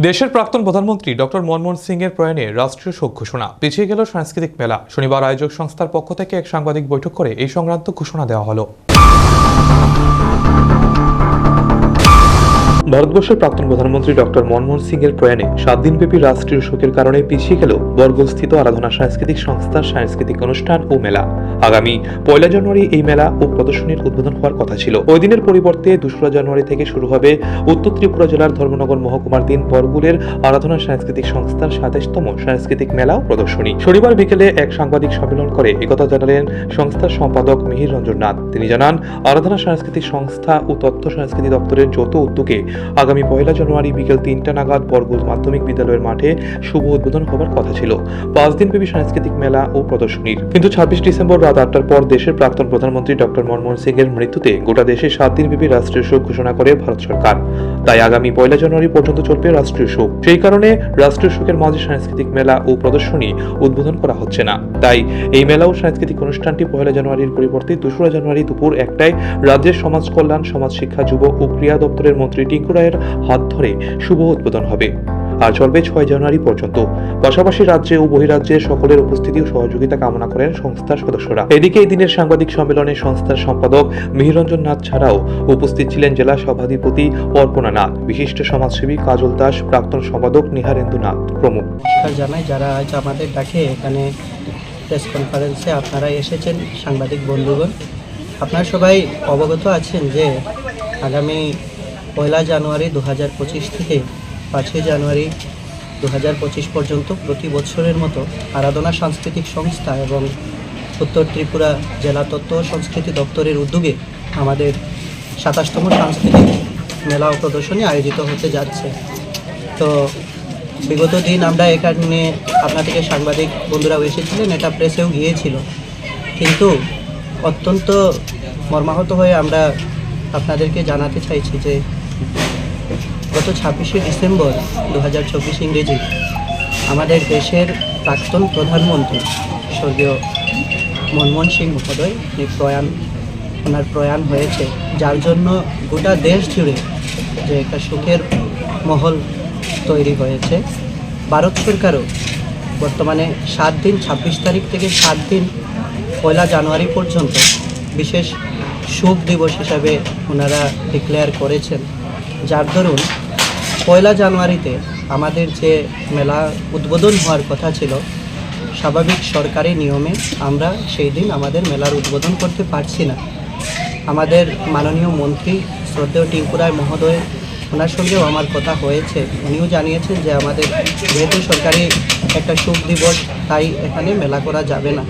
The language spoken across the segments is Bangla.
দেশের প্রাক্তন প্রধানমন্ত্রী ডক্টর মনমোহন সিং এর প্রয়াণে রাষ্ট্রীয় শোক ঘোষণা। পিছিয়ে গেল সাংস্কৃতিক মেলা। শনিবার আয়োজক সংস্থার পক্ষ থেকে এক সাংবাদিক বৈঠক করে এই সংক্রান্ত ঘোষণা দেওয়া হলো। ভারতবর্ষের প্রাক্তন প্রধানমন্ত্রী ডক্টর মনমোহন সিং এর প্রয়াণে 7 দিনব্যাপী রাষ্ট্রীয় শোকের কারণে পিছিয়ে গেল বর্গস্থিত আরাধনা সাংস্কৃতিক সংস্থার সাংস্কৃতিক অনুষ্ঠান ও মেলা। আগামী 1 জানুয়ারি এই মেলা ও প্রদর্শনীর উদ্বোধন হওয়ার কথা ছিল। ওই দিনের পরিবর্তে 2 জানুয়ারি থেকে শুরু হবে উত্তর ত্রিপুরা জেলার ধর্মনগর মহকুমার 3 বরগুলের আরাধনা সাংস্কৃতিক সংস্থার 27তম সাংস্কৃতিক মেলা ও প্রদর্শনী। শনিবার বিকেলে এক সাংবাদিক সম্মেলন করে একথা জানালেন সংস্থার সম্পাদক মিহির রঞ্জন নাথ। তিনি জানান, আরাধনা সাংস্কৃতিক সংস্থা ও তথ্য সংস্কৃতি দপ্তরের যৌথ উদ্যোগে আগামী 1 জানুয়ারি বিকেল 3টা নাগাদ বরগুল মাধ্যমিক বিদ্যালয়ের মাঠে শুভ উদ্বোধন হবার কথা ছিল 5 দিনব্যাপী সাংস্কৃতিক মেলা ও প্রদর্শনীর। কিন্তু 26 ডিসেম্বর রাত 8টার পর দেশের প্রাক্তন প্রধানমন্ত্রী ডক্টর মনমোহন সিং এর মৃত্যুতে গোটা দেশে 7 দিনব্যাপী রাষ্ট্রীয় শোক ঘোষণা করে ভারত সরকার। তাই আগামী 1 জানুয়ারি পর্যন্ত চলবে রাষ্ট্রীয় শোক। সেই কারণে রাষ্ট্রীয় শোকের মাঝে সাংস্কৃতিক মেলা ও প্রদর্শনী উদ্বোধন করা হচ্ছে না। তাই এই মেলা ও সাংস্কৃতিক অনুষ্ঠানটি 1 জানুয়ারির পরিবর্তে 2 জানুয়ারি দুপুর 1টায় রাজ্যের সমাজ কল্যাণ, সমাজ শিক্ষা, যুব ও ক্রীড়া দপ্তরের মন্ত্রী টিঙ্কু রায়ের হাত ধরে শুভ উদ্বোধন হবে আর চলবে 6 জানুয়ারি পর্যন্ত। পাশাপাশি রাজ্যে ও বহিরাজ্যে সকলের উপস্থিতি ও সহযোগিতা কামনা করেন সংস্থার সদস্যরা। এদিকে এই দিনের সাংবাদিক সম্মেলনে সংস্থার সম্পাদক মিহির রঞ্জন নাথ ছাড়াও উপস্থিত ছিলেন জেলা সভাধিপতি অর্পণা নাথ, বিশিষ্ট সমাজসেবী কাজল দাস, প্রাক্তন সম্পাদক নিহারেন্দু নাথ প্রমুখ। জানাই যারা আজ আমাদের ডাকে এখানে প্রেস কনফারেন্সে আপনারা এসেছেন, সাংবাদিক বন্ধুগণ, আপনারা সবাই অবগত আছেন যে আগামী 1 জানুয়ারি 2025 থেকে 5 জানুয়ারি 2025 পর্যন্ত প্রতি বছরের মতো আরাধনা সাংস্কৃতিক সংস্থা এবং উত্তর ত্রিপুরা জেলা তথ্য সংস্কৃতি দপ্তরের উদ্যোগে আমাদের 27তম সাংস্কৃতিক মেলা ও প্রদর্শনী আয়োজিত হতে যাচ্ছে। তো বিগত দিন আমরা এখানে আপনাদেরকে সাংবাদিক বন্ধুরাও এসেছিলেন, এটা প্রেসেও গিয়েছিল, কিন্তু অত্যন্ত মর্মাহত হয়ে আমরা আপনাদেরকে জানাতে চাইছি যে গত 26শে ডিসেম্বর 2024 ইংরেজি আমাদের দেশের প্রাক্তন প্রধানমন্ত্রী স্বর্গীয় মনমোহন সিং মহোদয় ওনার প্রয়াণ হয়েছে, যার জন্য গোটা দেশ জুড়ে যে একটা শোকের মহল তৈরি হয়েছে। ভারত সরকারও বর্তমানে 7 দিন 26 তারিখ থেকে 7 দিন 1 জানুয়ারি পর্যন্ত বিশেষ শোক দিবস হিসাবে ওনারা ডিক্লেয়ার করেছেন, যার দরুন 1 জানুয়ারিতে আমাদের যে মেলা উদ্বোধন হওয়ার কথা ছিল, স্বাভাবিক সরকারি নিয়মে আমরা সেই দিন আমাদের মেলার উদ্বোধন করতে পারছি না। আমাদের মাননীয় মন্ত্রী শ্রদ্ধেয় টিঙ্কু রায় মহোদয়, ওনার সঙ্গেও আমার কথা হয়েছে, উনিও জানিয়েছেন যে আমাদের যেহেতু সরকারি একটা শোক দিবস, তাই এখানে মেলা করা যাবে না।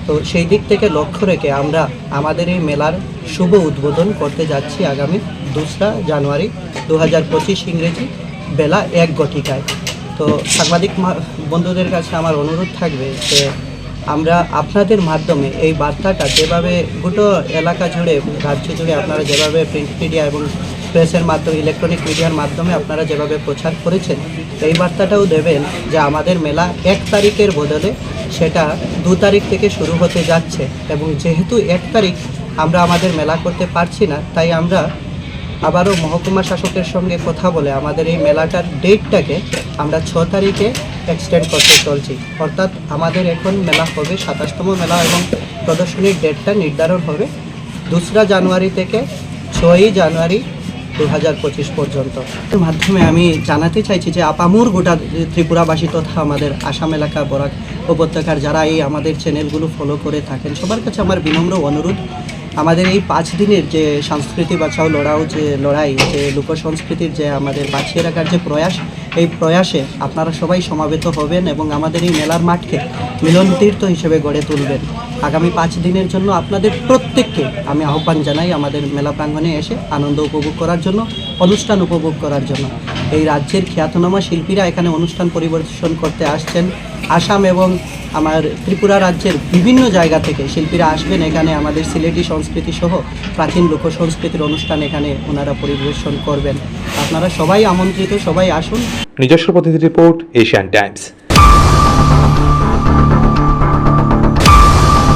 তো সেই দিক থেকে লক্ষ্য রেখে আমরা আমাদের এই মেলার শুভ উদ্বোধন করতে যাচ্ছি আগামী 2 জানুয়ারি 2025 ইংরেজি বেলা 1 ঘটিকায়। তো সাংবাদিক বন্ধুদের কাছে আমার অনুরোধ থাকবে যে আমরা আপনাদের মাধ্যমে এই বার্তাটা যেভাবে গোটা এলাকা জুড়ে, রাজ্য জুড়ে আপনারা যেভাবে প্রিন্ট মিডিয়া এবং প্রেসের মাধ্যমে, ইলেকট্রনিক মিডিয়ার মাধ্যমে আপনারা যেভাবে প্রচার করেছেন, এই বার্তাটাও দেবেন যে আমাদের মেলা 1 তারিখের বদলে সেটা 2 তারিখ থেকে শুরু হতে যাচ্ছে। এবং যেহেতু 1 তারিখ আমরা আমাদের মেলা করতে পারছি না, তাই আমরা আবারও মহকুমা শাসকের সঙ্গে কথা বলে আমাদের এই মেলাটার ডেটটাকে আমরা 6 তারিখে এক্সটেন্ড করতে চলছি। অর্থাৎ আমাদের এখন মেলা হবে 27তম মেলা এবং প্রদর্শনীর ডেটটা নির্ধারণ হবে 2 জানুয়ারি থেকে 6 জানুয়ারি 2025 পর্যন্ত। এর মাধ্যমে আমি জানাতে চাইছি যে আপামর গোটা ত্রিপুরাবাসী তথা আমাদের আসাম এলাকা, বরাক উপত্যকার যারা এই আমাদের চ্যানেলগুলো ফলো করে থাকেন, সবার কাছে আমার বিনম্র অনুরোধ, আমাদের এই 5 দিনের যে সংস্কৃতি বাঁচাও লড়াই, যে লোকসংস্কৃতির যে আমাদের বাঁচিয়ে রাখার যে প্রয়াস, এই প্রয়াসে আপনারা সবাই সমাবেত হবেন এবং আমাদের এই মেলার মাঠকে মিলন তীর্থ হিসেবে গড়ে তুলবেন। আগামী 5 দিনের জন্য আপনাদের প্রত্যেককে আমি আহ্বান জানাই আমাদের মেলা প্রাঙ্গণে এসে আনন্দ উপভোগ করার জন্য, অনুষ্ঠান উপভোগ করার জন্য। এই রাজ্যের খ্যাতনামা শিল্পীরা এখানে অনুষ্ঠান পরিবেশন করতে আসছেন। আসাম এবং আমার ত্রিপুরা রাজ্যের বিভিন্ন জায়গা থেকে শিল্পীরা আসবেন এখানে, আমাদের সিলেটি সংস্কৃতি সহ প্রাচীন লোকসংস্কৃতির অনুষ্ঠান এখানে ওনারা পরিবেশন করবেন। আপনারা সবাই আমন্ত্রিত, সবাই আসুন। নিজস্ব প্রতিনিধি রিপোর্ট, এশিয়ান টাইমস।